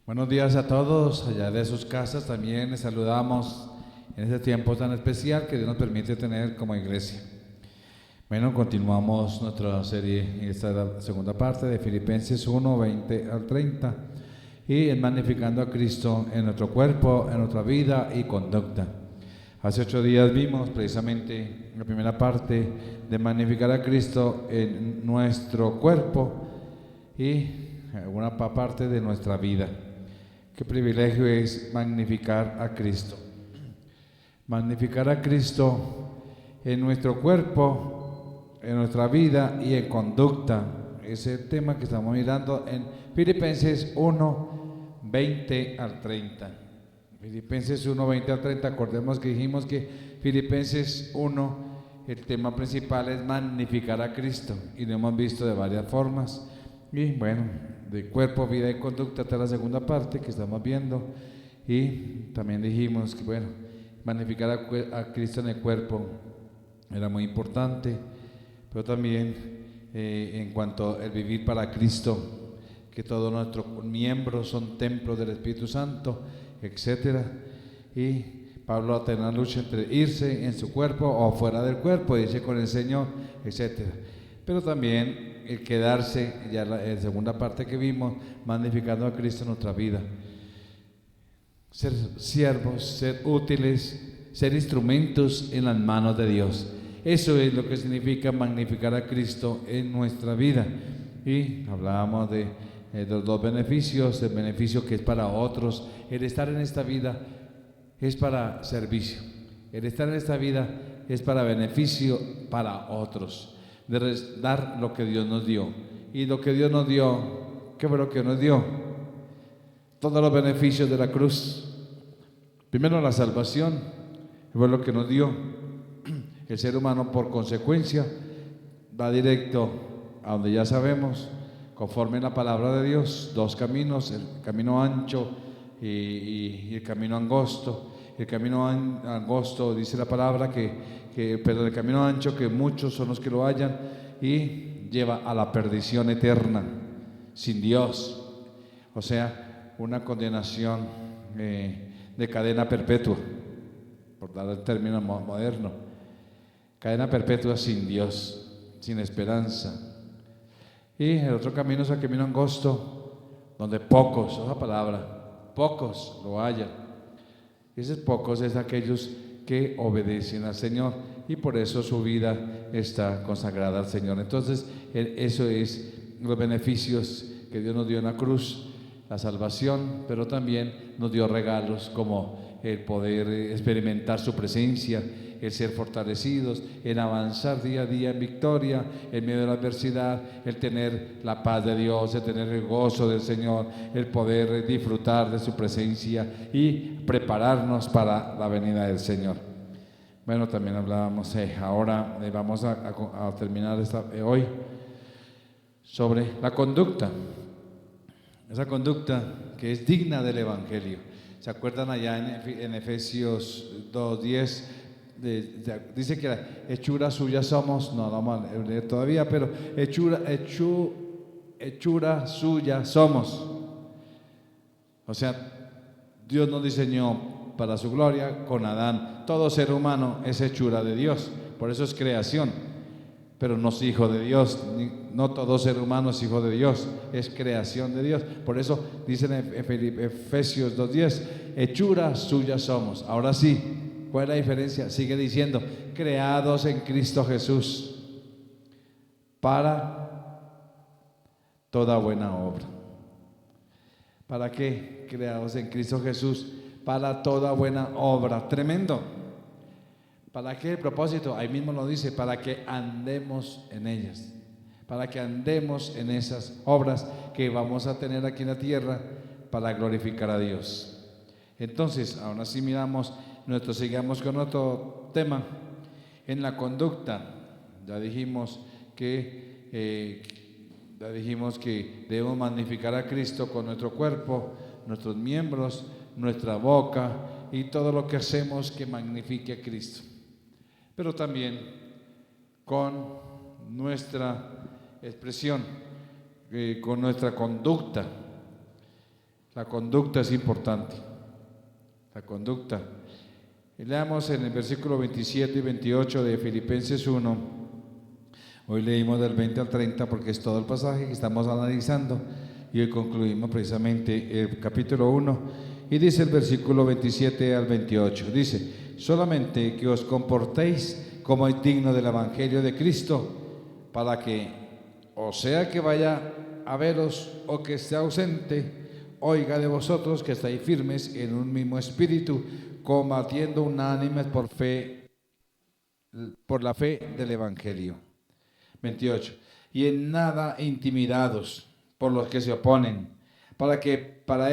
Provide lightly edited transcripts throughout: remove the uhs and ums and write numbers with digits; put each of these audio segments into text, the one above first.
Buenos días a todos, allá de sus casas también les saludamos en este tiempo tan especial que Dios nos permite tener como iglesia. Bueno, continuamos nuestra serie, esta es la segunda parte de Filipenses 1, 20 al 30, y en magnificando a Cristo en nuestro cuerpo, en nuestra vida y conducta. Hace 8 días vimos precisamente la primera parte de magnificar a Cristo en nuestro cuerpo y una parte de nuestra vida. Qué privilegio es magnificar a Cristo. Magnificar a Cristo en nuestro cuerpo, en nuestra vida y en conducta. Ese es el tema que estamos mirando en Filipenses 1, 20 al 30. Filipenses 1, 20 al 30. Acordemos que dijimos que Filipenses 1, el tema principal es magnificar a Cristo y lo hemos visto de varias formas. Y bueno, de cuerpo, vida y conducta, esta es la segunda parte que estamos viendo. Y también dijimos que, bueno, magnificar a Cristo en el cuerpo era muy importante, pero también en cuanto al vivir para Cristo, que todos nuestros miembros son templos del Espíritu Santo, etcétera. Y Pablo tiene una lucha entre irse en su cuerpo o fuera del cuerpo, irse con el Señor, etcétera. Pero también el quedarse, ya la segunda parte que vimos, magnificando a Cristo en nuestra vida. Ser siervos, ser útiles, ser instrumentos en las manos de Dios. Eso es lo que significa magnificar a Cristo en nuestra vida. Y hablábamos de los dos beneficios, el beneficio que es para otros. El estar en esta vida es para servicio. El estar en esta vida es para beneficio para otros. De dar lo que Dios nos dio. Y lo que Dios nos dio, ¿qué fue lo que nos dio? Todos los beneficios de la cruz. Primero la salvación, fue lo que nos dio. El ser humano por consecuencia va directo a donde ya sabemos, conforme la palabra de Dios, dos caminos, el camino ancho y el camino angosto. El camino angosto dice la palabra pero el camino ancho que muchos son los que lo hallan y lleva a la perdición eterna, sin Dios. O sea, una condenación de cadena perpetua, por dar el término moderno. Cadena perpetua sin Dios, sin esperanza. Y el otro camino es el camino angosto, donde pocos, esa palabra, pocos lo hallan. Esos pocos es aquellos que obedecen al Señor y por eso su vida está consagrada al Señor. Entonces, eso es los beneficios que Dios nos dio en la cruz, la salvación, pero también nos dio regalos como el poder experimentar su presencia, el ser fortalecidos, el avanzar día a día en victoria, en medio de la adversidad, el tener la paz de Dios, el tener el gozo del Señor, el poder disfrutar de su presencia y prepararnos para la venida del Señor. Bueno, también hablábamos, ahora vamos a terminar hoy sobre la conducta, esa conducta que es digna del Evangelio. ¿Se acuerdan allá en Efesios 2:10? Dice que la hechura suya somos, no vamos a leer todavía, pero hechura suya somos. O sea, Dios nos diseñó para su gloria con Adán. Todo ser humano es hechura de Dios, por eso es creación, pero no es hijo de Dios. No todo ser humano es hijo de Dios, es creación de Dios. Por eso dice en Efesios 2:10, hechura suya somos. Ahora sí, ¿cuál es la diferencia? Sigue diciendo, creados en Cristo Jesús para toda buena obra. ¿Para qué? Creados en Cristo Jesús para toda buena obra. Tremendo. ¿Para qué el propósito? Ahí mismo lo dice, para que andemos en ellas, para que andemos en esas obras que vamos a tener aquí en la tierra para glorificar a Dios. Entonces, ahora sí sigamos con otro tema, en la conducta. Ya dijimos que debemos magnificar a Cristo con nuestro cuerpo, nuestros miembros, nuestra boca y todo lo que hacemos que magnifique a Cristo. Pero también con nuestra expresión, con nuestra conducta, La conducta es importante. La conducta. Y leamos en el versículo 27 y 28 de Filipenses 1. Hoy leímos del 20 al 30 porque es todo el pasaje que estamos analizando. Y hoy concluimos precisamente el capítulo 1. Y dice el versículo 27 al 28. Dice: solamente que os comportéis como es digno del Evangelio de Cristo, para que, o sea que vaya a veros o que esté ausente, oiga de vosotros que estáis firmes en un mismo espíritu, combatiendo unánimes por la fe del Evangelio. 28. Y en nada intimidados por los que se oponen, que para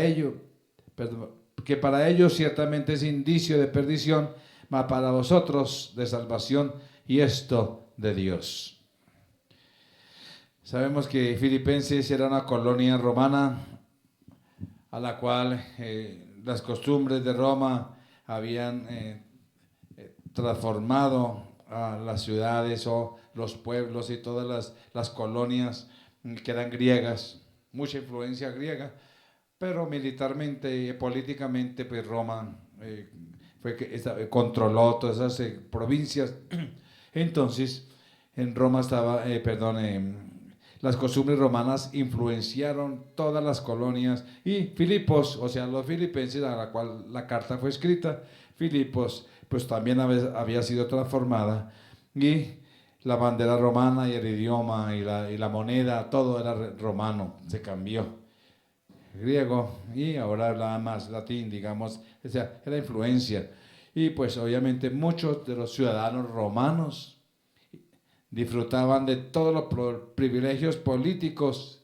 ellos ciertamente es indicio de perdición, mas para vosotros de salvación, y esto de Dios. Sabemos que Filipenses era una colonia romana a la cual las costumbres de Roma habían transformado a las ciudades o los pueblos y todas las colonias que eran griegas, mucha influencia griega, pero militarmente y políticamente pues Roma controló todas esas provincias. Entonces en Roma las costumbres romanas influenciaron todas las colonias, y Filipos, o sea los filipenses a la cual la carta fue escrita, Filipos pues también había sido transformada, y la bandera romana y el idioma y la moneda, todo era romano, se cambió, griego, y ahora hablaba más latín, digamos, o sea, era influencia. Y pues obviamente muchos de los ciudadanos romanos disfrutaban de todos los privilegios políticos,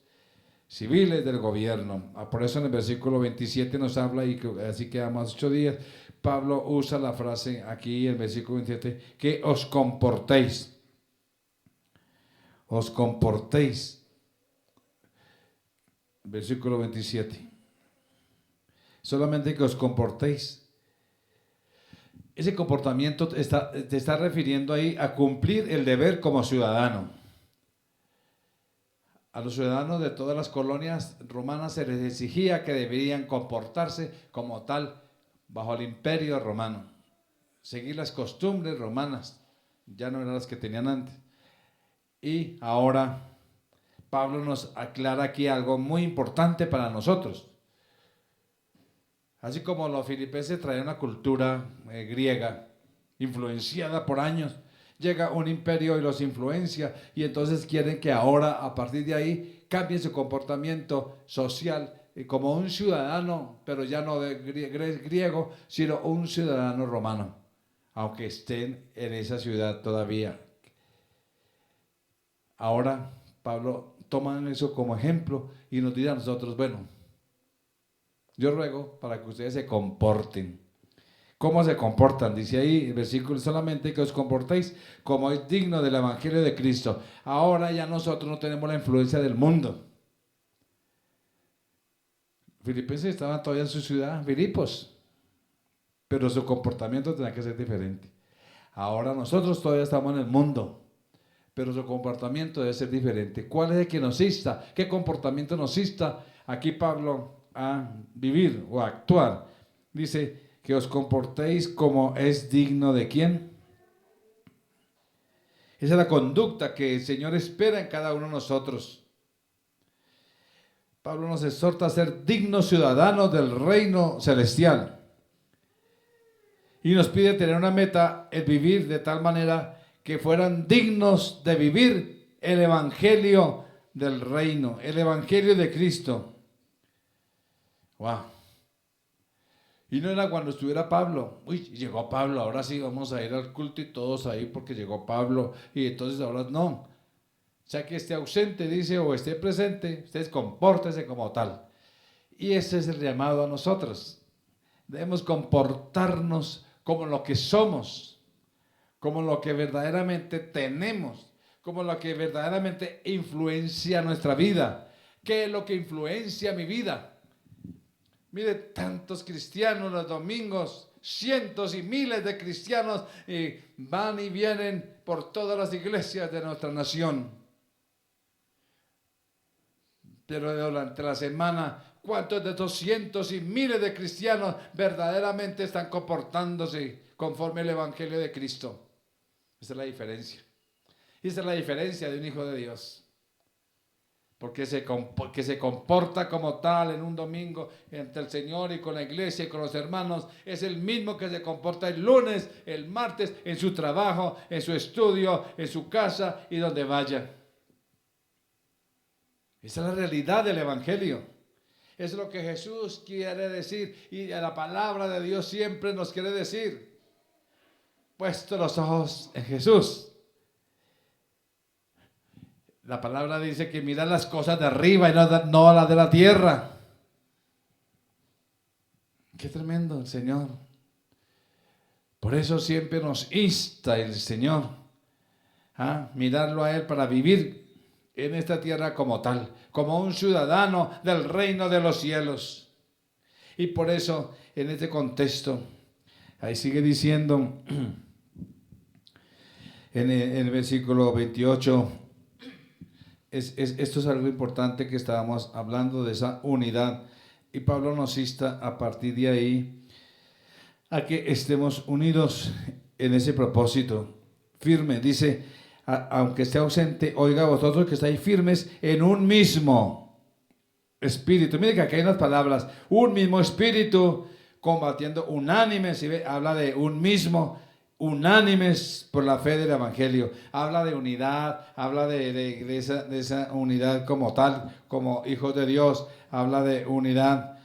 civiles del gobierno. Por eso en el versículo 27 nos habla, y así quedamos 8 días, Pablo usa la frase aquí en el versículo 27, que os comportéis. Os comportéis. Versículo 27. Solamente que os comportéis. Ese comportamiento te está refiriendo ahí a cumplir el deber como ciudadano. A los ciudadanos de todas las colonias romanas se les exigía que deberían comportarse como tal bajo el imperio romano, seguir las costumbres romanas, ya no eran las que tenían antes. Y ahora Pablo nos aclara aquí algo muy importante para nosotros. Así como los filipenses traían una cultura griega influenciada por años, llega un imperio y los influencia, y entonces quieren que ahora, a partir de ahí, cambien su comportamiento social como un ciudadano, pero ya no de griego, sino un ciudadano romano, aunque estén en esa ciudad todavía. Ahora Pablo toma eso como ejemplo y nos dice a nosotros: bueno, yo ruego para que ustedes se comporten. ¿Cómo se comportan? Dice ahí el versículo: solamente que os comportéis como es digno del Evangelio de Cristo. Ahora ya nosotros no tenemos la influencia del mundo. Filipenses estaban todavía en su ciudad, Filipos, pero su comportamiento tenía que ser diferente. Ahora nosotros todavía estamos en el mundo, pero su comportamiento debe ser diferente. ¿Cuál es el que nos insta? ¿Qué comportamiento nos insta aquí Pablo a vivir o a actuar? Dice que os comportéis como es digno de ¿quién? Esa es la conducta que el Señor espera en cada uno de nosotros. Pablo nos exhorta a ser dignos ciudadanos del reino celestial. Y nos pide tener una meta, el vivir de tal manera que fueran dignos de vivir el evangelio del reino, el evangelio de Cristo. ¡Wow! Y no era cuando estuviera Pablo. Uy, llegó Pablo, ahora sí vamos a ir al culto y todos ahí porque llegó Pablo. Y entonces ahora no. O sea que esté ausente, dice, o esté presente, ustedes compórtense como tal. Y ese es el llamado a nosotros. Debemos comportarnos como lo que somos, como lo que verdaderamente tenemos, como lo que verdaderamente influencia nuestra vida. ¿Qué es lo que influencia mi vida? Mire, tantos cristianos los domingos, cientos y miles de cristianos van y vienen por todas las iglesias de nuestra nación. Pero durante la semana, ¿Cuántos de estos cientos y miles de cristianos verdaderamente están comportándose conforme al Evangelio de Cristo? Esa es la diferencia. Esa es la diferencia de un hijo de Dios. Porque se comporta como tal en un domingo ante el Señor y con la iglesia y con los hermanos. Es el mismo que se comporta el lunes, el martes, en su trabajo, en su estudio, en su casa y donde vaya. Esa es la realidad del Evangelio. Es lo que Jesús quiere decir y la palabra de Dios siempre nos quiere decir. Puesto los ojos en Jesús. La palabra dice que mirar las cosas de arriba y no las de la tierra. Qué tremendo el Señor. Por eso siempre nos insta el Señor a mirarlo a Él para vivir en esta tierra como tal, como un ciudadano del reino de los cielos. Y por eso, en este contexto, ahí sigue diciendo, en el versículo 28, esto es algo importante que estábamos hablando de esa unidad. Y Pablo nos insta a partir de ahí a que estemos unidos en ese propósito, firme. Dice, aunque esté ausente, oiga vosotros que estáis firmes en un mismo espíritu. Mire que aquí hay unas palabras, un mismo espíritu, combatiendo unánimes, ¿sí ve? Habla de un mismo, unánimes por la fe del Evangelio. Habla de unidad, habla de esa unidad como tal, como hijos de Dios, habla de unidad.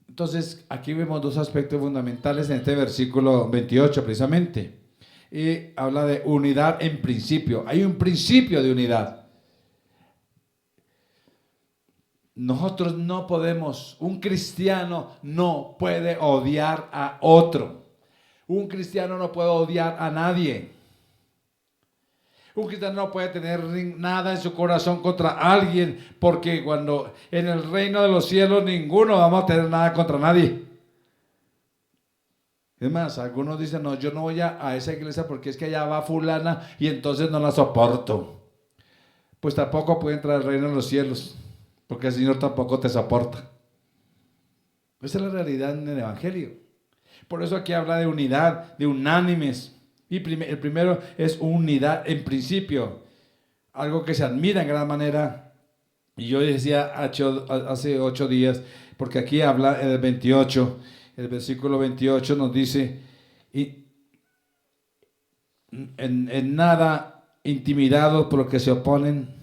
Entonces, aquí vemos dos aspectos fundamentales en este versículo 28 precisamente. Y habla de unidad en principio. Hay un principio de unidad. Nosotros no podemos, un cristiano no puede odiar a otro. Un cristiano no puede odiar a nadie. Un cristiano no puede tener nada en su corazón contra alguien, porque cuando en el reino de los cielos ninguno vamos a tener nada contra nadie. Es más, algunos dicen, no, yo no voy a esa iglesia porque es que allá va fulana y entonces no la soporto. Pues tampoco puede entrar al reino de los cielos, porque el Señor tampoco te soporta. Esa es la realidad en el Evangelio. Por eso aquí habla de unidad, de unánimes. Y el primero es unidad en principio, algo que se admira en gran manera. Y yo decía hace 8 días, porque aquí habla en el 28, el versículo 28 nos dice, en nada intimidados por los que se oponen.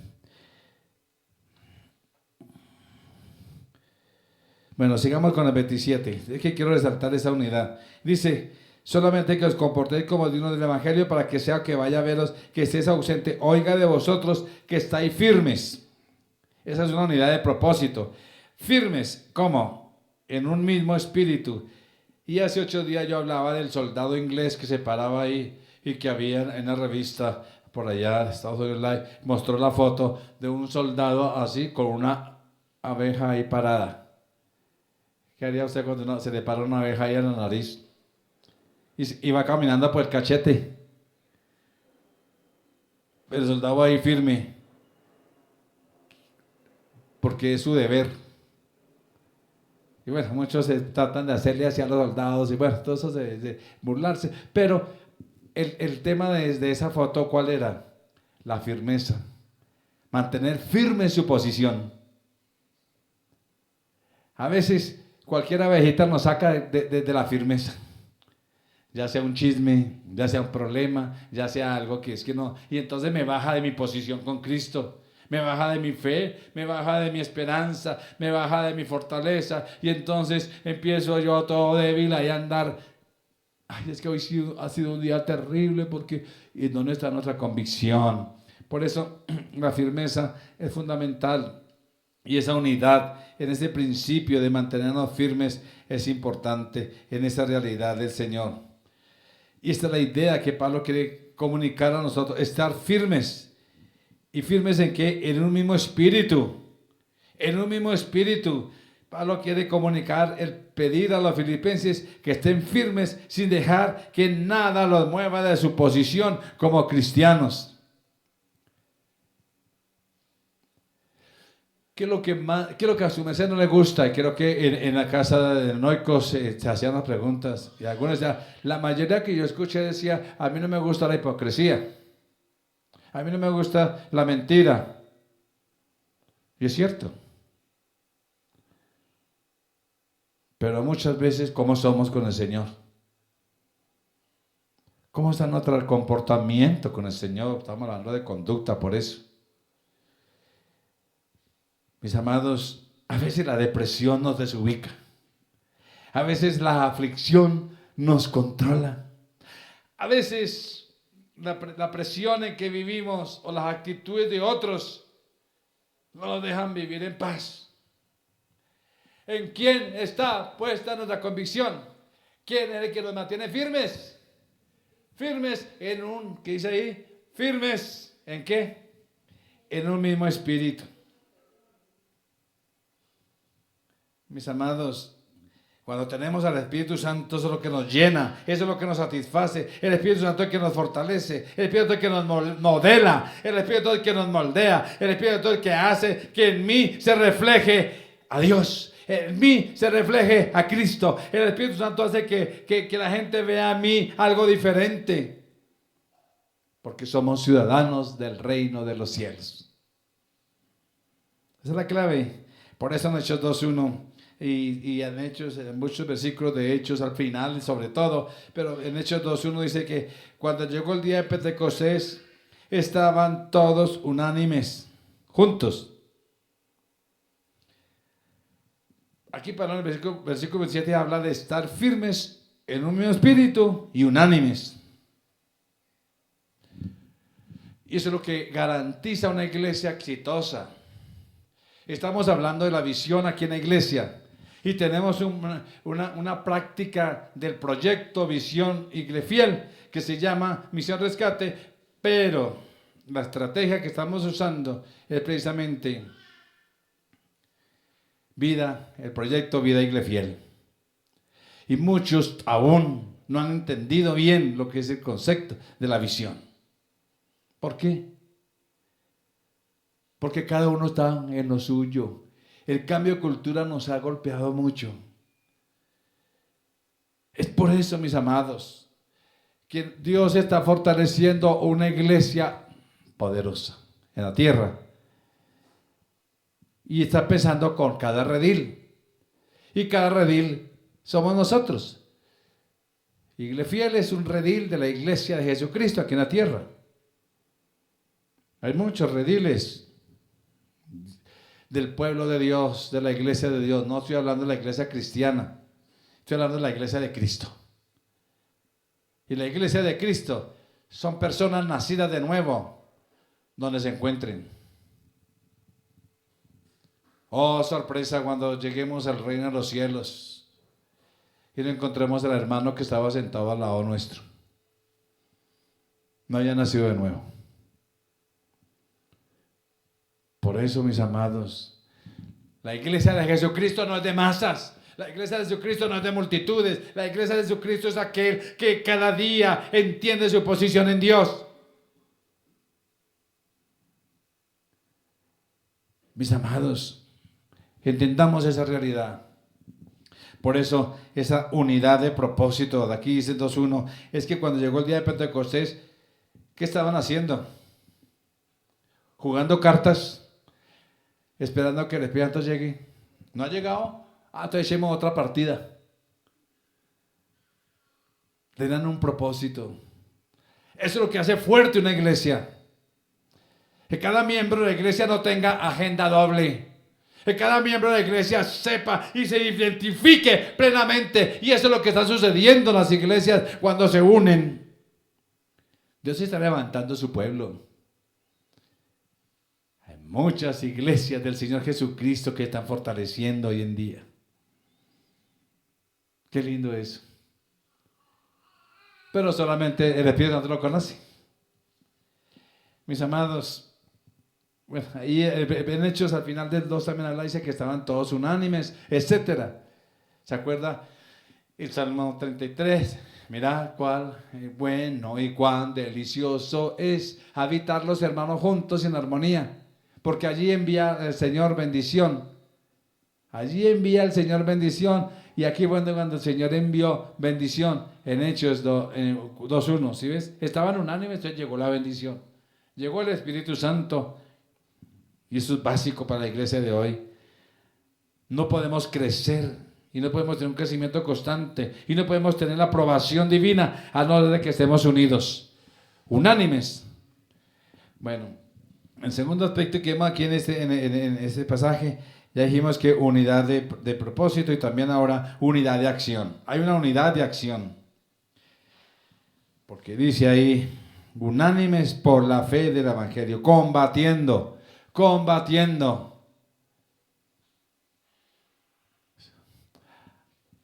Bueno, sigamos con el 27. Es que quiero resaltar esa unidad. Dice, solamente que os comportéis como dignos del Evangelio, para que sea que vaya a veros, que estéis ausente, oiga de vosotros que estáis firmes. Esa es una unidad de propósito. Firmes, ¿cómo? En un mismo espíritu. Y hace 8 días yo hablaba del soldado inglés que se paraba ahí y que había en la revista por allá de Estados Unidos Live, mostró la foto de un soldado así con una abeja ahí parada. ¿Qué haría usted cuando se le para una abeja ahí en la nariz? Y va caminando por el cachete. El soldado ahí firme, porque es su deber. Y bueno, muchos se tratan de hacerle hacia los soldados y bueno, todo eso de burlarse. Pero el tema de esa foto, ¿cuál era? La firmeza. Mantener firme su posición. A veces cualquier abejita nos saca de la firmeza. Ya sea un chisme, ya sea un problema, ya sea algo que es que no. Y entonces me baja de mi posición con Cristo. Me baja de mi fe, me baja de mi esperanza, me baja de mi fortaleza. Y entonces empiezo yo todo débil ahí a andar. Ay, es que hoy ha sido un día terrible porque ¿y dónde está nuestra convicción? Por eso la firmeza es fundamental. Y esa unidad en ese principio de mantenernos firmes es importante en esa realidad del Señor. Y esta es la idea que Pablo quiere comunicar a nosotros, estar firmes. ¿Y firmes en qué? En un mismo espíritu. En un mismo espíritu. Pablo quiere comunicar, el pedir a los filipenses que estén firmes sin dejar que nada los mueva de su posición como cristianos. ¿Qué es lo que a su merced no le gusta? Y creo que en la casa de Noicos se hacían las preguntas. Y algunos ya, la mayoría que yo escuché decía, a mí no me gusta la hipocresía. A mí no me gusta la mentira. Y es cierto. Pero muchas veces, ¿cómo somos con el Señor? ¿Cómo está nuestro comportamiento con el Señor? Estamos hablando de conducta, por eso. Mis amados, a veces la depresión nos desubica. A veces la aflicción nos controla. A veces la presión en que vivimos o las actitudes de otros no nos dejan vivir en paz. ¿En quién está puesta nuestra convicción? ¿Quién es el que nos mantiene firmes? Firmes en ¿qué dice ahí? Firmes ¿en qué? En un mismo espíritu. Mis amados, cuando tenemos al Espíritu Santo, eso es lo que nos llena, eso es lo que nos satisface. El Espíritu Santo es el que nos fortalece, el Espíritu Santo es el que nos modela, el Espíritu Santo es el que nos moldea, el Espíritu Santo es el que hace que en mí se refleje a Dios, en mí se refleje a Cristo. El Espíritu Santo hace que la gente vea a mí algo diferente, porque somos ciudadanos del reino de los cielos. Esa es la clave. Por eso en Hechos 2:1 y en Hechos, en muchos versículos de Hechos al final sobre todo, pero en Hechos 2:1 dice que cuando llegó el día de Pentecostés estaban todos unánimes, juntos. Aquí para el versículo 27 habla de estar firmes en un mismo espíritu y unánimes. Y eso es lo que garantiza una iglesia exitosa. Estamos hablando de la visión aquí en la iglesia y tenemos una práctica del proyecto Visión Iglesia Fiel que se llama Misión Rescate, pero la estrategia que estamos usando es precisamente el proyecto Vida Iglesia Fiel. Y muchos aún no han entendido bien lo que es el concepto de la visión. ¿Por qué? Porque cada uno está en lo suyo. El cambio de cultura nos ha golpeado mucho. Es por eso, mis amados, que Dios está fortaleciendo una iglesia poderosa en la tierra. Y está empezando con cada redil. Y cada redil somos nosotros. Iglesia Fiel es un redil de la iglesia de Jesucristo aquí en la tierra. Hay muchos rediles del pueblo de Dios, de la iglesia de Dios. No estoy hablando de la iglesia cristiana, estoy hablando de la iglesia de Cristo. Y la iglesia de Cristo son personas nacidas de nuevo, donde se encuentren. Oh, sorpresa cuando lleguemos al reino de los cielos y nos encontremos al hermano que estaba sentado al lado nuestro. No haya nacido de nuevo. Por eso, mis amados, la iglesia de Jesucristo no es de masas. La iglesia de Jesucristo no es de multitudes. La iglesia de Jesucristo es aquel que cada día entiende su posición en Dios. Mis amados, entendamos esa realidad. Por eso, esa unidad de propósito, de aquí dice 2:1, es que cuando llegó el día de Pentecostés, ¿qué estaban haciendo? Jugando cartas, esperando a que el Espíritu Santo llegue. ¿No ha llegado? Entonces echemos otra partida. Le dan un propósito. Eso es lo que hace fuerte una iglesia. Que cada miembro de la iglesia no tenga agenda doble. Que cada miembro de la iglesia sepa y se identifique plenamente. Y eso es lo que está sucediendo en las iglesias cuando se unen. Dios está levantando su pueblo. Hay muchas iglesias del Señor Jesucristo que están fortaleciendo hoy en día. Qué lindo eso. Pero solamente el Espíritu Santo lo conoce. Mis amados, bueno, ahí en Hechos al final del 2 también habla, dice que estaban todos unánimes, etc. ¿Se acuerda? El Salmo 33, mirad cuán bueno y cuán delicioso es habitar los hermanos juntos en armonía. porque allí envía el Señor bendición. Allí envía el Señor bendición. Y aquí cuando el Señor envió bendición en Hechos 2:1, ¿sí ves? Estaban unánimes, entonces llegó la bendición. Llegó el Espíritu Santo. Y eso es básico para la iglesia de hoy. No podemos crecer y no podemos tener un crecimiento constante y no podemos tener la aprobación divina a no ser de que estemos unidos, unánimes. Bueno, el segundo aspecto que vemos aquí en este pasaje, ya dijimos que unidad de propósito y también ahora unidad de acción. Hay una unidad de acción. Porque dice ahí, unánimes por la fe del Evangelio, combatiendo.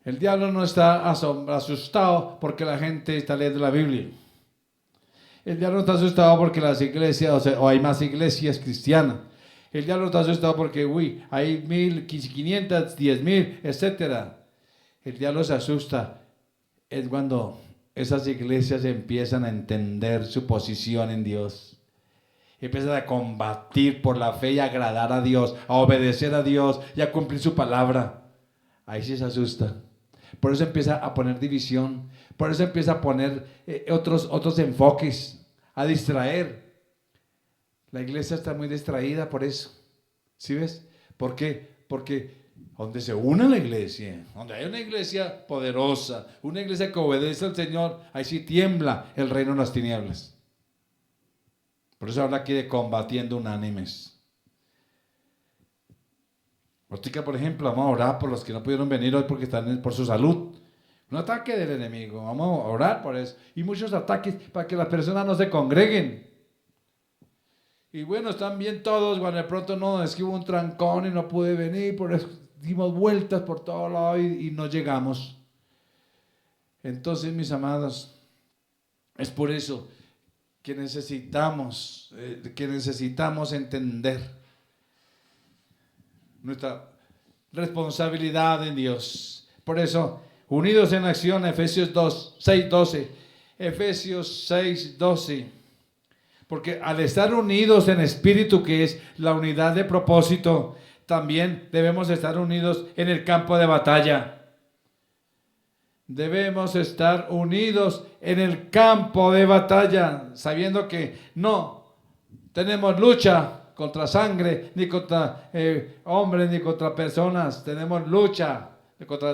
El diablo no está asustado porque la gente está leyendo la Biblia. El diablo no está asustado porque las iglesias, o hay más iglesias cristianas. El diablo está asustado porque, hay 1,500, 10,000, etc. El diablo se asusta es cuando esas iglesias empiezan a entender su posición en Dios. Empiezan a combatir por la fe y a agradar a Dios, a obedecer a Dios y a cumplir su palabra. Ahí sí se asusta. Por eso empieza a poner división. Por eso empieza a poner otros enfoques, a distraer. La iglesia está muy distraída por eso. ¿Sí ves? ¿Por qué? Porque donde se une la iglesia, donde hay una iglesia poderosa, una iglesia que obedece al Señor, ahí sí tiembla el reino de las tinieblas. Por eso habla aquí de combatiendo unánimes. Ahorita, por ejemplo, vamos a orar por los que no pudieron venir hoy porque están por su salud. Un ataque del enemigo, vamos a orar por eso. Y muchos ataques para que las personas no se congreguen. Y bueno, están bien todos, cuando de pronto no, es que hubo un trancón y no pude venir, por eso dimos vueltas por todos lados y no llegamos. Entonces, mis amados, es por eso que necesitamos entender nuestra responsabilidad en Dios. Por eso, unidos en acción, Efesios 6:12. Efesios 6:12. Porque al estar unidos en espíritu, que es la unidad de propósito, también debemos estar unidos en el campo de batalla. Debemos estar unidos en el campo de batalla, sabiendo que no tenemos lucha contra sangre, ni contra hombres, ni contra personas. Tenemos lucha,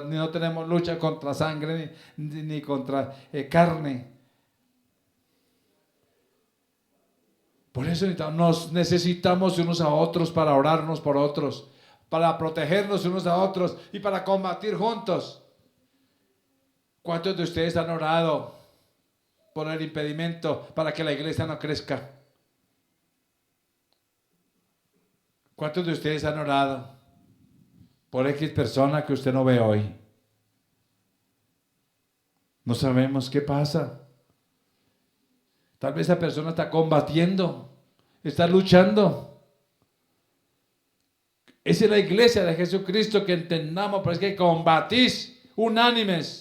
no tenemos lucha contra sangre, ni contra carne. Por eso nos necesitamos unos a otros para orarnos por otros, para protegernos unos a otros y para combatir juntos. ¿Cuántos de ustedes han orado por el impedimento para que la iglesia no crezca? ¿Cuántos de ustedes han orado por X persona que usted no ve hoy? No sabemos qué pasa. Tal vez esa persona está combatiendo, está luchando. Esa es la iglesia de Jesucristo, que entendamos, pero es que combatís unánimes.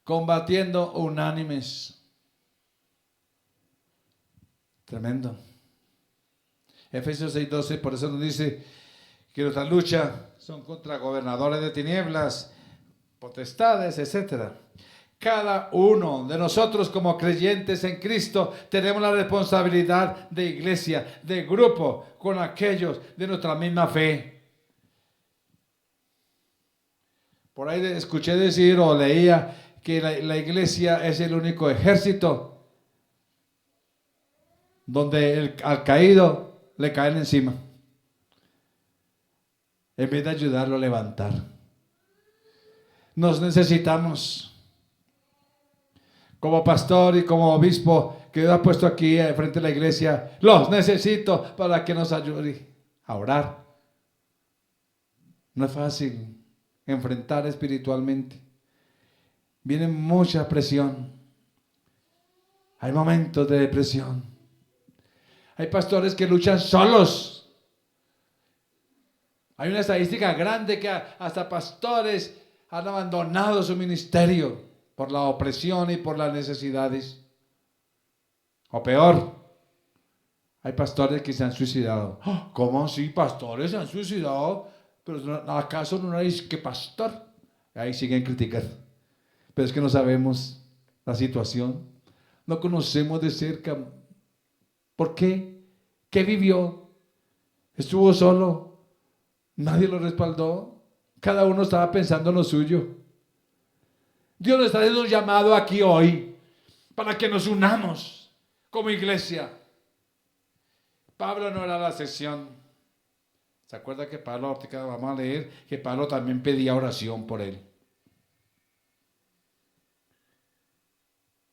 Combatiendo unánimes. Tremendo. Efesios 6:12, por eso nos dice que nuestra lucha son contra gobernadores de tinieblas, potestades, etc. Cada uno de nosotros como creyentes en Cristo tenemos la responsabilidad de iglesia, de grupo, con aquellos de nuestra misma fe. Por ahí escuché decir o leía que la iglesia es el único ejército donde al caído le caen encima, en vez de ayudarlo a levantar. Nos necesitamos. Como pastor y como obispo que Dios ha puesto aquí frente a la iglesia, los necesito para que nos ayude a orar. No es fácil enfrentar espiritualmente. Viene mucha presión. Hay momentos de depresión. Hay pastores que luchan solos. Hay una estadística grande que hasta pastores han abandonado su ministerio por la opresión y por las necesidades. O peor, Hay pastores que se han suicidado. ¡Ah! ¿Cómo así? ¿Pastores se han suicidado? ¿Pero acaso no hay que pastor? Ahí siguen criticando. Pero es que no sabemos la situación. No conocemos de cerca. ¿Por qué? ¿Qué vivió? ¿Estuvo solo? ¿Nadie lo respaldó? Cada uno estaba pensando en lo suyo. Dios nos está haciendo un llamado aquí hoy para que nos unamos como iglesia. Pablo no era la excepción. ¿Se acuerda que Pablo, ahorita vamos a leer, que Pablo también pedía oración por él?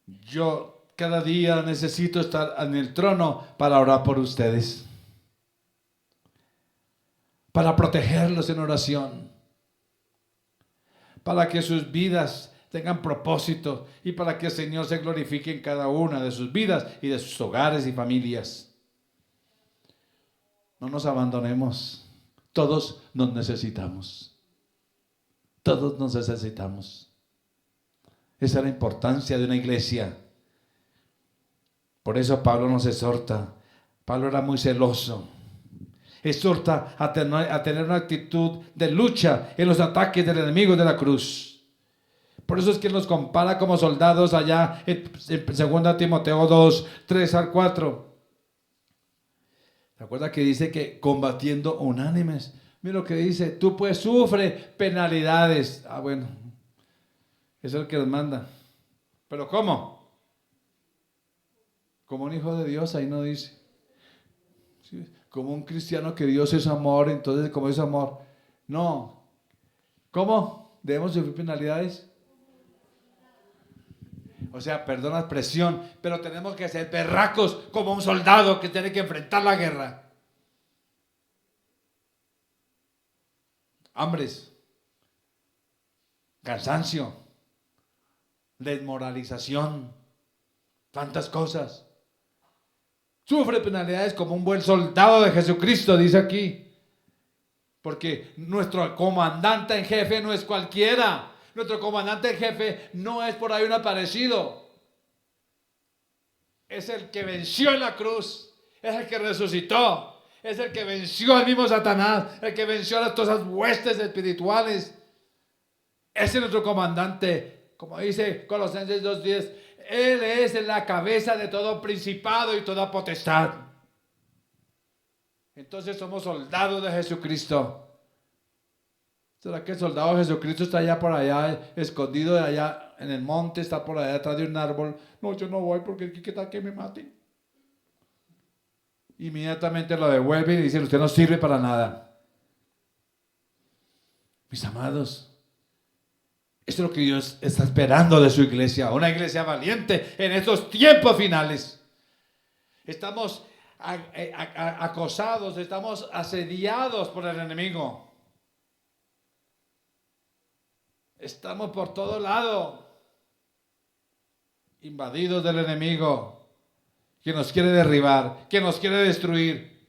Yo cada día necesito estar en el trono para orar por ustedes, para protegerlos en oración, para que sus vidas tengan propósito y para que el Señor se glorifique en cada una de sus vidas y de sus hogares y familias. No nos abandonemos. Todos nos necesitamos. Todos nos necesitamos. Esa es la importancia de una iglesia. Por eso Pablo nos exhorta. Pablo era muy celoso. Exhorta a tener una actitud de lucha en los ataques del enemigo de la cruz. Por eso es que los compara como soldados allá en 2 Timoteo 2, 3 al 4. ¿Se acuerda que dice que combatiendo unánimes? Mira lo que dice, tú pues sufre penalidades. Ah, bueno, eso es el que nos manda. ¿Pero cómo? Como un hijo de Dios, ahí no dice. ¿Sí? Como un cristiano que Dios es amor, entonces como es amor. No. ¿Cómo? ¿Debemos sufrir penalidades? O sea, perdona la expresión, pero tenemos que ser berracos como un soldado que tiene que enfrentar la guerra. Hambres, cansancio, desmoralización, tantas cosas. Sufre penalidades como un buen soldado de Jesucristo, dice aquí. Porque nuestro comandante en jefe no es cualquiera. Nuestro comandante en jefe no es por ahí un aparecido. Es el que venció en la cruz. Es el que resucitó. Es el que venció al mismo Satanás. El que venció a todas esas huestes espirituales. Ese es nuestro comandante. Como dice Colosenses 2:10. Él es la cabeza de todo principado y toda potestad. Entonces somos soldados de Jesucristo. ¿Será que el soldado de Jesucristo está allá por allá, escondido de allá en el monte, está por allá detrás de un árbol? No, yo no voy porque qué tal que me maten. Inmediatamente lo devuelve y dice, usted no sirve para nada. Mis amados, esto es lo que Dios está esperando de su iglesia, una iglesia valiente en estos tiempos finales. Estamos acosados, estamos asediados por el enemigo. Estamos por todo lado, invadidos del enemigo, que nos quiere derribar, que nos quiere destruir.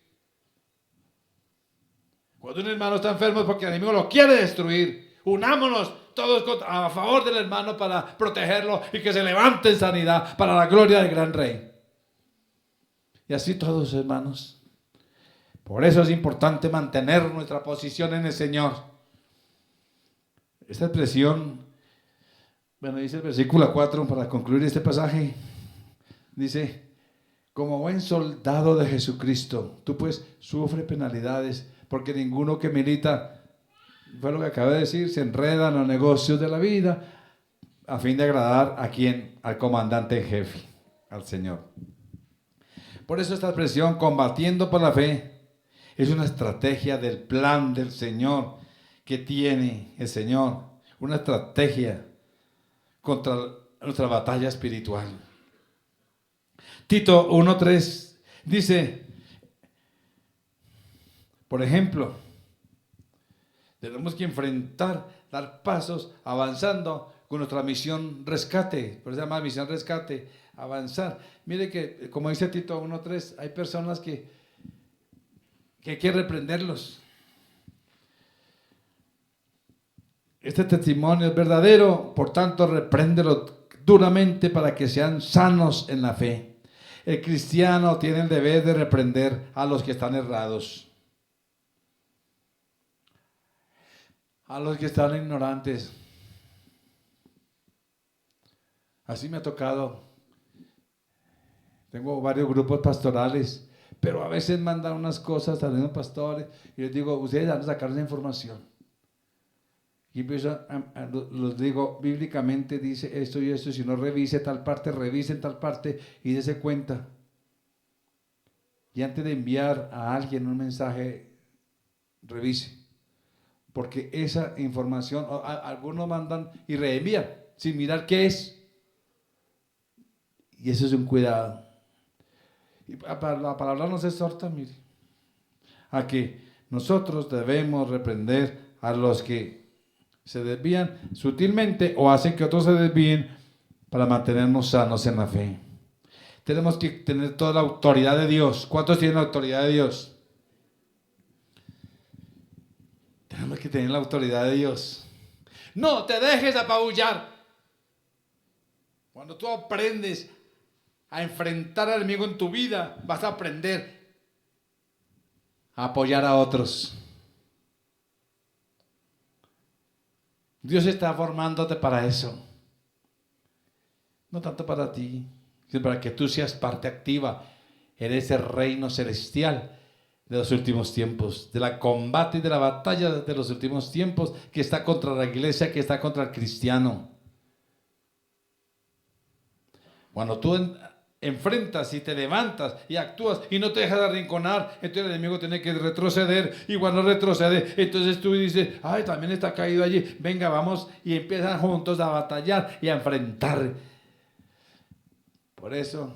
Cuando un hermano está enfermo es porque el enemigo lo quiere destruir. Unámonos todos a favor del hermano para protegerlo y que se levante en sanidad para la gloria del gran Rey. Y así todos, hermanos. Por eso es importante mantener nuestra posición en el Señor. Esta expresión, bueno, dice el versículo 4 para concluir este pasaje, dice, como buen soldado de Jesucristo, tú pues sufre penalidades, porque ninguno que milita, fue lo que acabé de decir, se enreda en los negocios de la vida, a fin de agradar a quien, al comandante en jefe, al Señor. Por eso esta expresión, combatiendo por la fe, es una estrategia del plan del Señor, que tiene el Señor, una estrategia contra nuestra batalla espiritual. Tito 1:3 dice, por ejemplo, tenemos que enfrentar, dar pasos, avanzando con nuestra misión rescate, por eso se llama misión rescate, avanzar. Mire que, como dice Tito 1:3, hay personas que hay que reprenderlos. Este testimonio es verdadero, por tanto, repréndelo duramente para que sean sanos en la fe. El cristiano tiene el deber de reprender a los que están errados, a los que están ignorantes. Así me ha tocado. Tengo varios grupos pastorales, pero a veces mandan unas cosas a los pastores y les digo, ustedes van a sacar esa información. Y empiezo los digo, bíblicamente dice esto y esto, si no revise tal parte, revisen tal parte y dése cuenta. Y antes de enviar a alguien un mensaje, revise. Porque esa información, algunos mandan y reenvían sin mirar qué es. Y eso es un cuidado. Y la palabra nos exhorta, mire, a que nosotros debemos reprender a los que se desvían sutilmente o hacen que otros se desvíen para mantenernos sanos en la fe. Tenemos que tener toda la autoridad de Dios. ¿Cuántos tienen la autoridad de Dios? Tenemos que tener la autoridad de Dios. No te dejes apabullar. Cuando tú aprendes a enfrentar al enemigo en tu vida, vas a aprender a apoyar a otros. Dios está formándote para eso. No tanto para ti, sino para que tú seas parte activa en ese reino celestial de los últimos tiempos, de la combate y de la batalla de los últimos tiempos que está contra la iglesia, que está contra el cristiano. Cuando tú enfrentas y te levantas y actúas y no te dejas arrinconar, entonces el enemigo tiene que retroceder, y cuando retrocede, entonces tú dices, ay, también está caído allí, venga, vamos, y empiezan juntos a batallar y a enfrentar. Por eso,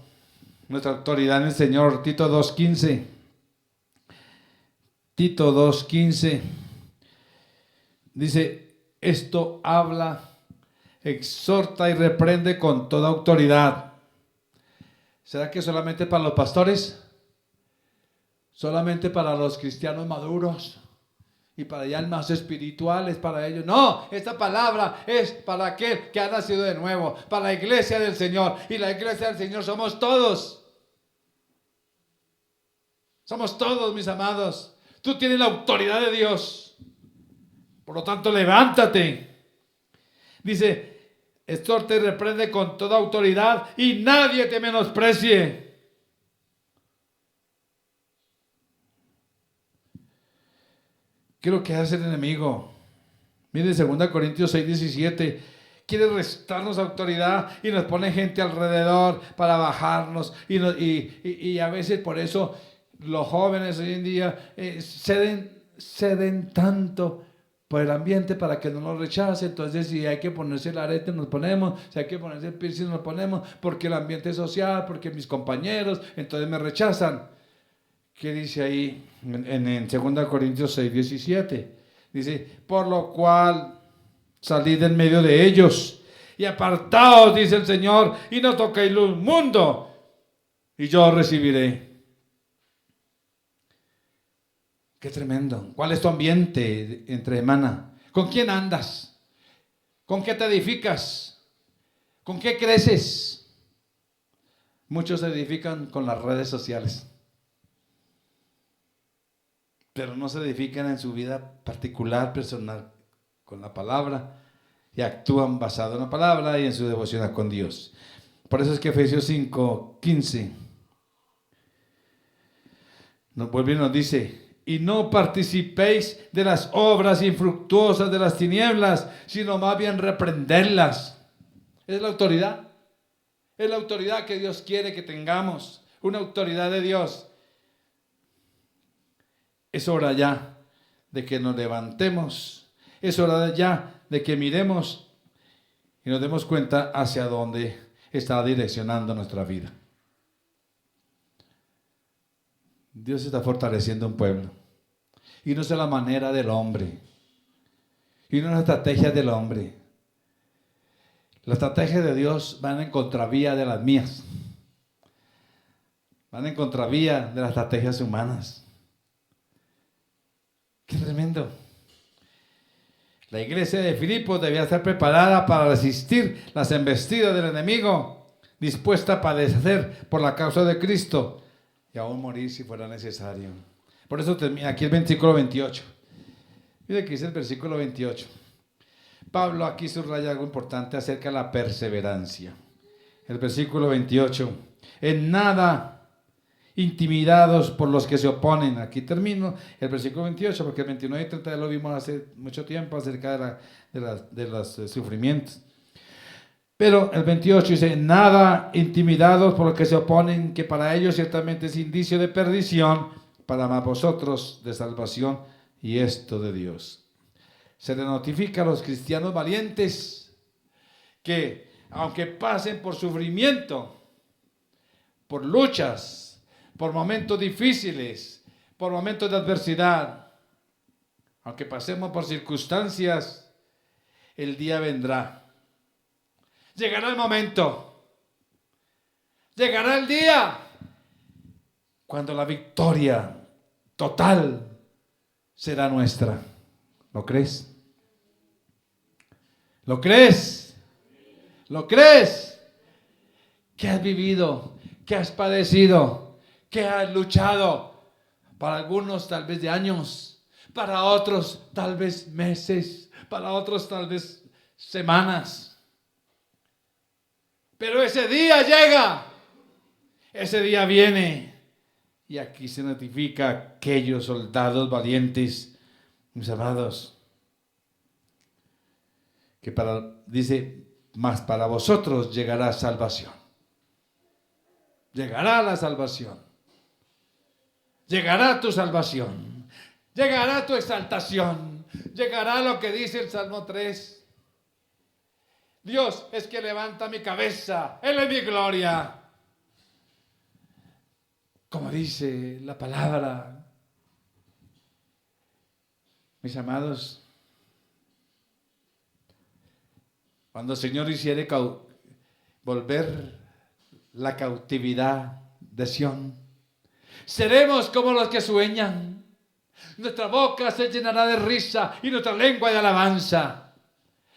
nuestra autoridad en el Señor, Tito 2:15, Tito 2:15, dice, esto habla, exhorta y reprende con toda autoridad. ¿Será que solamente para los pastores? ¿Solamente para los cristianos maduros? Y para ya el más espiritual es para ellos. No, esta palabra es para aquel que ha nacido de nuevo, para la iglesia del Señor. Y la iglesia del Señor somos todos. Somos todos, mis amados. Tú tienes la autoridad de Dios. Por lo tanto, levántate. Dice, exhorta y reprende con toda autoridad y nadie te menosprecie. ¿Qué es lo que hace el enemigo? Mire 2 Corintios 6:17. Quiere restarnos autoridad y nos pone gente alrededor para bajarnos. Y a veces por eso los jóvenes hoy en día ceden tanto por el ambiente para que no nos rechace. Entonces, si hay que ponerse el arete, nos ponemos. Si hay que ponerse el piercing, nos ponemos. Porque el ambiente es social, porque mis compañeros, entonces me rechazan. ¿Qué dice ahí en 2 Corintios 6:17? Dice, por lo cual salid en medio de ellos y apartaos, dice el Señor, y no toquéis luz mundo, y yo os recibiré. Qué tremendo. ¿Cuál es tu ambiente entre hermana? ¿Con quién andas? ¿Con qué te edificas? ¿Con qué creces? Muchos se edifican con las redes sociales, pero no se edifican en su vida particular, personal, con la palabra, y actúan basado en la palabra y en su devoción con Dios. Por eso es que Efesios 5:15 nos vuelve y nos dice, y no participéis de las obras infructuosas de las tinieblas, sino más bien reprenderlas. Es la autoridad. Es la autoridad que Dios quiere que tengamos. Una autoridad de Dios. Es hora ya de que nos levantemos. Es hora ya de que miremos y nos demos cuenta hacia dónde está direccionando nuestra vida. Dios está fortaleciendo un pueblo. Y no es la manera del hombre. Y no es la estrategia del hombre. La estrategia de Dios van en contravía de las mías. Van en contravía de las estrategias humanas. ¡Qué tremendo! La iglesia de Filipos debía estar preparada para resistir las embestidas del enemigo. dispuesta a padecer por la causa de Cristo y aún morir si fuera necesario. Por eso termina aquí el versículo 28. Mire que dice el versículo 28. Pablo aquí subraya algo importante acerca de la perseverancia. El versículo 28. En nada intimidados por los que se oponen. Aquí termino el versículo 28, porque el 29 y 30 ya lo vimos hace mucho tiempo acerca de los sufrimientos. Pero el 28 dice, nada intimidados por los que se oponen, que para ellos ciertamente es indicio de perdición, para más vosotros de salvación, y esto de Dios. Se le notifica a los cristianos valientes que aunque pasen por sufrimiento, por luchas, por momentos difíciles, por momentos de adversidad, aunque pasemos por circunstancias, el día vendrá. Llegará el momento, llegará el día cuando la victoria total será nuestra. ¿Lo crees? ¿Lo crees? ¿Lo crees? ¿Qué has vivido? ¿Qué has padecido? ¿Qué has luchado? Para algunos tal vez de años, para otros tal vez meses, para otros tal vez semanas. Pero ese día llega, ese día viene, y aquí se notifica a aquellos soldados valientes, mis amados, que dice, mas para vosotros llegará salvación. Llegará la salvación. Llegará tu salvación. Llegará tu exaltación. Llegará lo que dice el Salmo 3. Dios es que levanta mi cabeza, Él es mi gloria. Como dice la palabra, mis amados, cuando el Señor hiciere volver la cautividad de Sión, seremos como los que sueñan. Nuestra boca se llenará de risa y nuestra lengua de alabanza.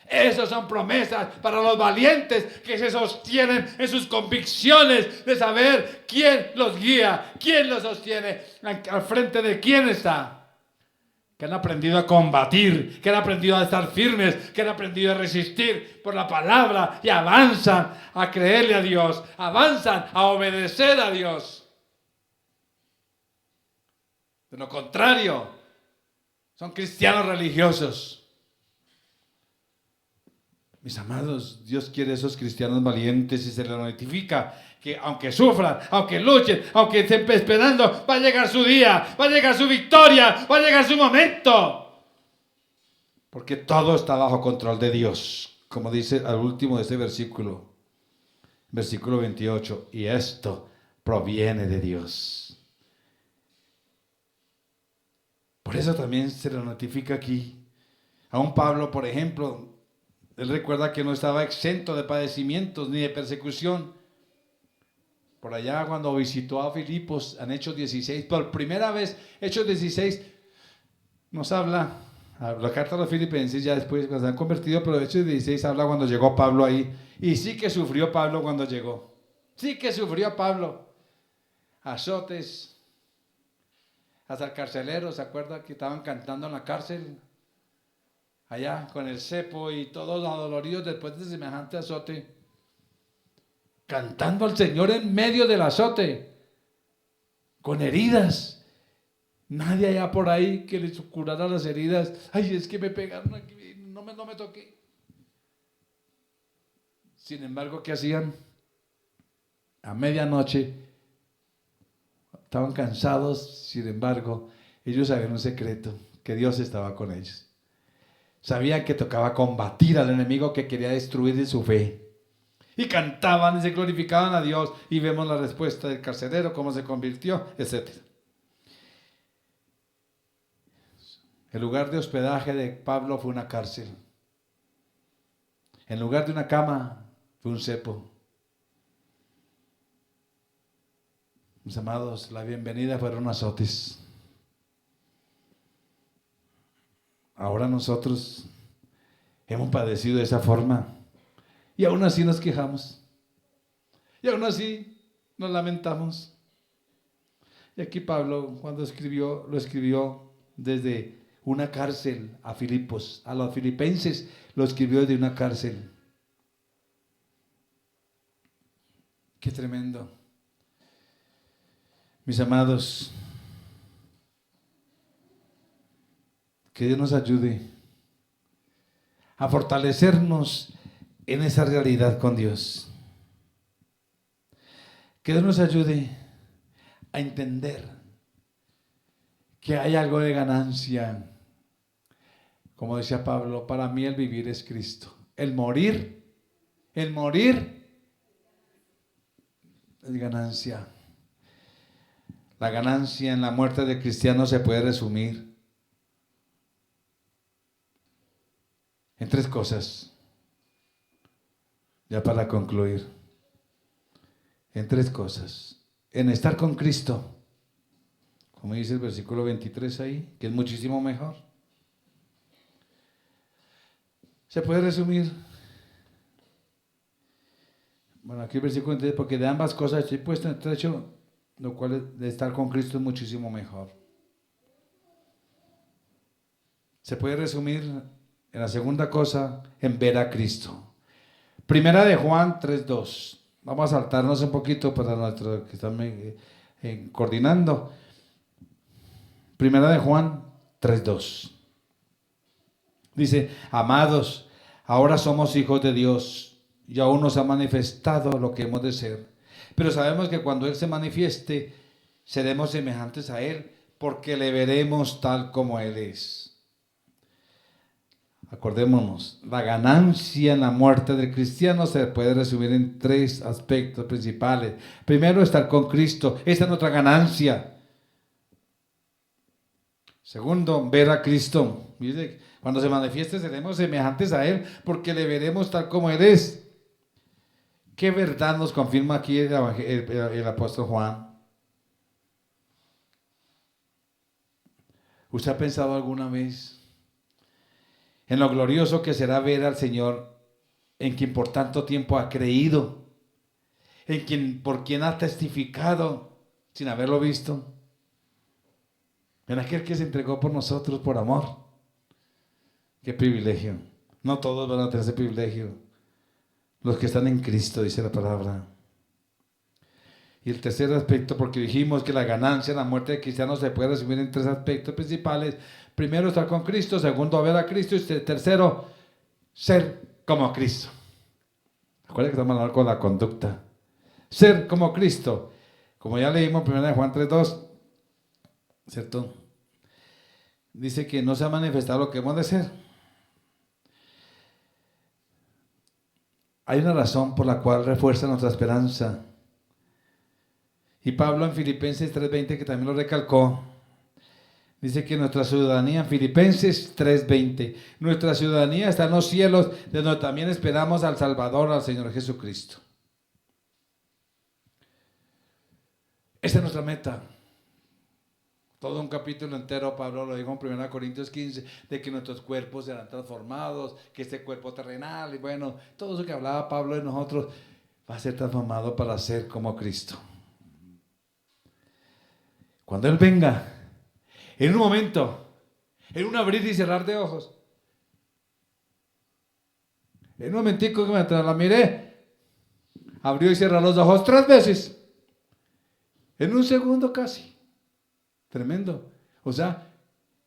Esas son promesas para los valientes que se sostienen en sus convicciones de saber quién los guía, quién los sostiene, al frente de quién está. Que han aprendido a combatir, que han aprendido a estar firmes, que han aprendido a resistir por la palabra y avanzan a creerle a Dios, avanzan a obedecer a Dios. De lo contrario, son cristianos religiosos. Mis amados, Dios quiere esos cristianos valientes y se les notifica que aunque sufran, aunque luchen, aunque estén esperando, va a llegar su día, va a llegar su victoria, va a llegar su momento. Porque todo está bajo control de Dios, como dice al último de este versículo, versículo 28, y esto proviene de Dios. Por eso también se le notifica aquí. A un Pablo, por ejemplo, él recuerda que no estaba exento de padecimientos ni de persecución. Por allá cuando visitó a Filipos en Hechos 16, por primera vez, Hechos 16 nos habla, la carta a los filipenses ya después cuando se han convertido, pero Hechos 16 habla cuando llegó Pablo ahí. Y sí que sufrió Pablo cuando llegó. Sí que sufrió Pablo. Azotes. Hasta el carcelero, ¿se acuerda que estaban cantando en la cárcel? Allá con el cepo y todos adoloridos después de semejante azote, cantando al Señor en medio del azote, con heridas. Nadie allá por ahí que les curara las heridas. Ay, es que me pegaron aquí, no me toqué. Sin embargo, ¿qué hacían? A medianoche, estaban cansados, sin embargo, ellos sabían un secreto, que Dios estaba con ellos. Sabían que tocaba combatir al enemigo que quería destruir su fe. Y cantaban y se glorificaban a Dios. Y vemos la respuesta del carcelero, cómo se convirtió, etc. El lugar de hospedaje de Pablo fue una cárcel. En lugar de una cama, fue un cepo. Mis amados, la bienvenida fueron azotes. Ahora nosotros hemos padecido de esa forma y aún así nos quejamos. Y aún así nos lamentamos. Y aquí Pablo, cuando escribió, lo escribió desde una cárcel a Filipos, a los filipenses lo escribió desde una cárcel. Qué tremendo. Mis amados, que Dios nos ayude a fortalecernos en esa realidad con Dios. Que Dios nos ayude a entender que hay algo de ganancia. Como decía Pablo, para mí el vivir es Cristo. El morir es ganancia. La ganancia en la muerte del cristiano se puede resumir en 3 cosas. Ya para concluir, en 3 cosas. En estar con Cristo, como dice el versículo 23 ahí, que es muchísimo mejor. Se puede resumir, bueno, aquí el versículo 23, porque de ambas cosas estoy puesto en estrecho, lo cual de estar con Cristo es muchísimo mejor. Se puede resumir en la segunda cosa, en ver a Cristo. Primera de Juan 3:2. Vamos a saltarnos un poquito para nuestros que están coordinando. Primera de Juan 3:2. Dice, amados, ahora somos hijos de Dios y aún nos ha manifestado lo que hemos de ser. Pero sabemos que cuando Él se manifieste, seremos semejantes a Él, porque le veremos tal como Él es. Acordémonos, la ganancia en la muerte del cristiano se puede resumir en 3 aspectos principales. Primero, estar con Cristo. Esta es nuestra ganancia. Segundo, ver a Cristo. Mire, cuando se manifieste seremos semejantes a Él, porque le veremos tal como Él es. ¿Qué verdad nos confirma aquí el apóstol Juan? ¿Usted ha pensado alguna vez en lo glorioso que será ver al Señor, en quien por tanto tiempo ha creído, por quien ha testificado sin haberlo visto, en aquel que se entregó por nosotros por amor? Qué privilegio. No todos van a tener ese privilegio. Los que están en Cristo, dice la palabra. Y el tercer aspecto, porque dijimos que la ganancia en la muerte de cristianos se puede resumir en 3 aspectos principales. Primero, estar con Cristo. Segundo, ver a Cristo. Y tercero, ser como Cristo. Recuerden que estamos hablando con la conducta. Ser como Cristo. Como ya leímos en 1 Juan 3:2, ¿cierto? Dice que no se ha manifestado lo que hemos de ser. Hay una razón por la cual refuerza nuestra esperanza. Y Pablo en Filipenses 3:20, que también lo recalcó, dice que nuestra ciudadanía, en Filipenses 3:20, nuestra ciudadanía está en los cielos, de donde también esperamos al Salvador, al Señor Jesucristo. Esta es nuestra meta. Todo un capítulo entero, Pablo lo dijo en 1 Corintios 15, de que nuestros cuerpos serán transformados, que este cuerpo terrenal, y bueno, todo eso que hablaba Pablo de nosotros, va a ser transformado para ser como Cristo. Cuando Él venga, en un momento, en un abrir y cerrar de ojos, en un momentico que mientras la miré, abrió y cerró los ojos 3 veces, en un segundo casi. Tremendo. O sea,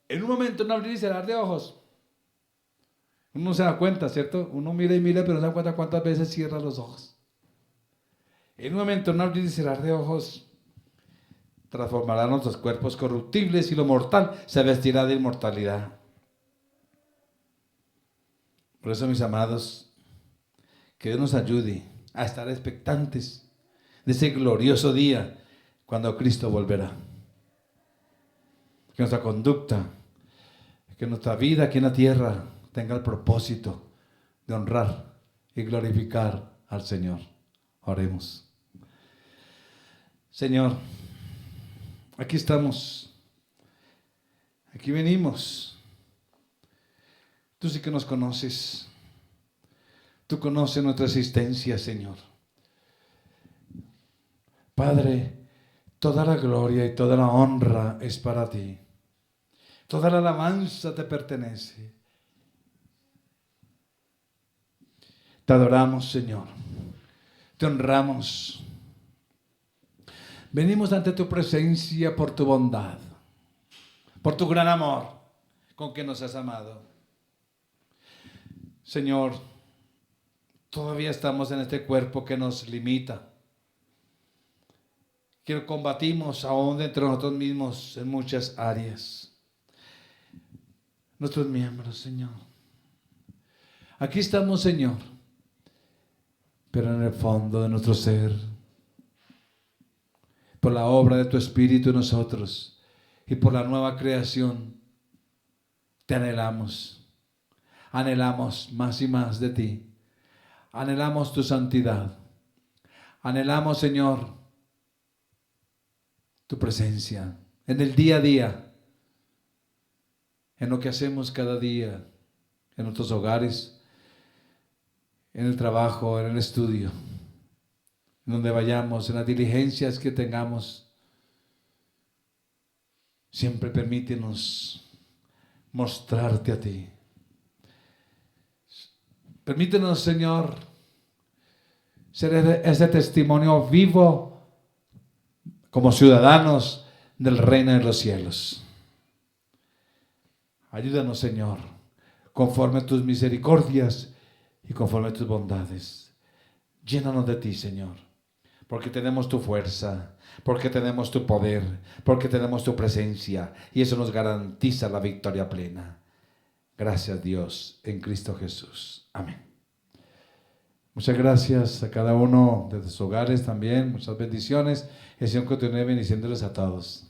en un momento, un abrir y cerrar de ojos, uno no se da cuenta, ¿cierto? Uno mira y mira, pero no se da cuenta cuántas veces cierra los ojos. En un momento, un abrir y cerrar de ojos, transformará nuestros cuerpos corruptibles y lo mortal se vestirá de inmortalidad. Por eso, mis amados, que Dios nos ayude a estar expectantes de ese glorioso día cuando Cristo volverá. Que nuestra conducta, que nuestra vida aquí en la tierra tenga el propósito de honrar y glorificar al Señor. Oremos. Señor, aquí estamos, aquí venimos. Tú sí que nos conoces. Tú conoces nuestra existencia, Señor. Padre, toda la gloria y toda la honra es para ti. Toda la alabanza te pertenece. Te adoramos, Señor. Te honramos. Venimos ante tu presencia por tu bondad, por tu gran amor con que nos has amado. Señor, todavía estamos en este cuerpo que nos limita, que combatimos aún dentro de nosotros mismos en muchas áreas. Nuestros miembros, Señor. Aquí estamos, Señor, pero en el fondo de nuestro ser, por la obra de tu Espíritu en nosotros y por la nueva creación, te anhelamos. Anhelamos más y más de ti. Anhelamos tu santidad. Anhelamos, Señor, tu presencia en el día a día, en lo que hacemos cada día, en nuestros hogares, en el trabajo, en el estudio, en donde vayamos, en las diligencias que tengamos. Siempre permítenos mostrarte a ti. Permítenos, Señor, ser ese testimonio vivo como ciudadanos del reino de los cielos. Ayúdanos, Señor, conforme a tus misericordias y conforme a tus bondades. Llénanos de ti, Señor, porque tenemos tu fuerza, porque tenemos tu poder, porque tenemos tu presencia, y eso nos garantiza la victoria plena. Gracias, Dios, en Cristo Jesús. Amén. Muchas gracias a cada uno de sus hogares también. Muchas bendiciones. El Señor continúe bendiciéndoles a todos.